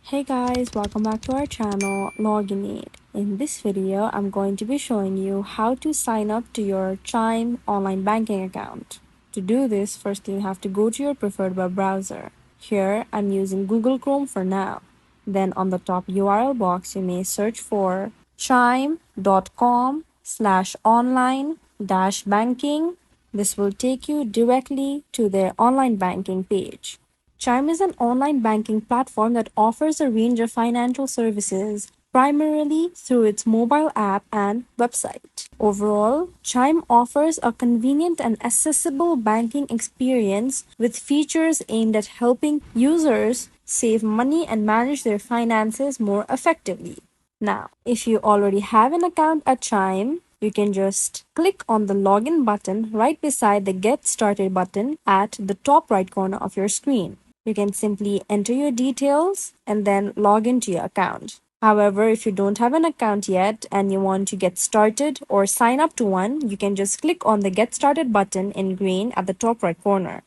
Hey guys, welcome back to our channel Loginate. In this video, I'm going to be showing you how to sign up to your Chime online banking account. To do this, first you have to go to your preferred web browser. Here, I'm using Google Chrome for now. Then on the top URL box, you may search for chime.com/online-banking. This will take you directly to their online banking page. Chime is an online banking platform that offers a range of financial services primarily through its mobile app and website. Overall, Chime offers a convenient and accessible banking experience with features aimed at helping users save money and manage their finances more effectively. Now, if you already have an account at Chime, you can just click on the login button right beside the Get Started button at the top right corner of your screen. You can simply enter your details and then log into your account. However, if you don't have an account yet and you want to get started or sign up to one, you can just click on the Get Started button in green at the top right corner.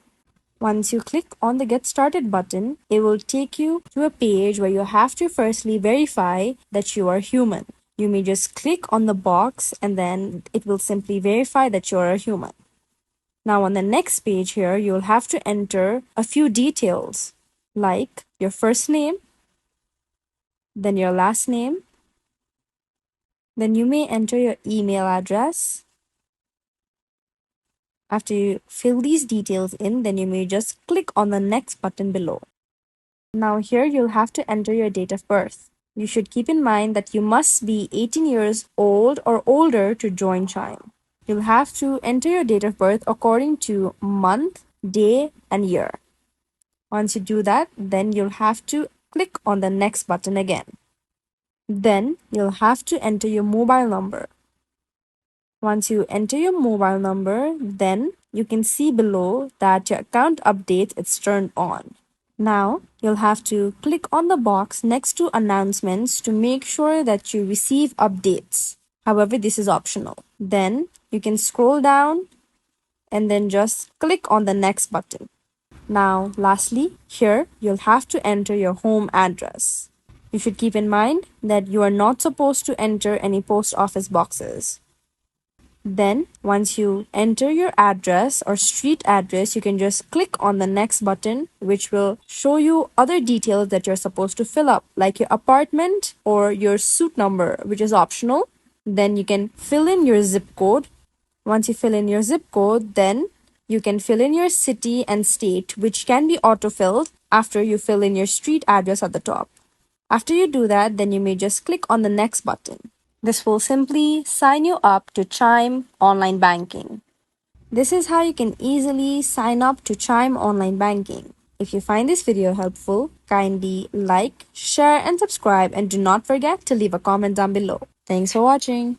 Once you click on the Get Started button, it will take you to a page where you have to firstly verify that you are human. You may just click on the box and then it will simply verify that you are a human. Now on the next page here, you'll have to enter a few details like your first name, then your last name, then you may enter your email address. After you fill these details in, then you may just click on the next button below. Now here you'll have to enter your date of birth. You should keep in mind that you must be 18 years old or older to join Chime. You'll have to enter your date of birth according to month, day, and year. Once you do that, then you'll have to click on the next button again. Then you'll have to enter your mobile number. Once you enter your mobile number, then you can see below that your account update is turned on. Now, you'll have to click on the box next to announcements to make sure that you receive updates. However, this is optional. Then you can scroll down and then just click on the next button. Now, lastly, here you'll have to enter your home address. You should keep in mind that you are not supposed to enter any post office boxes. Then, once you enter your address or street address, you can just click on the next button, which will show you other details that you're supposed to fill up, like your apartment or your suite number, which is optional. Then you can fill in your zip code. Once you fill in your zip code, then you can fill in your city and state, which can be auto-filled after you fill in your street address at the top. After you do that, then you may just click on the next button. This will simply sign you up to Chime Online Banking. This is how you can easily sign up to Chime Online Banking. If you find this video helpful, kindly like, share, and subscribe, and do not forget to leave a comment down below. Thanks for watching.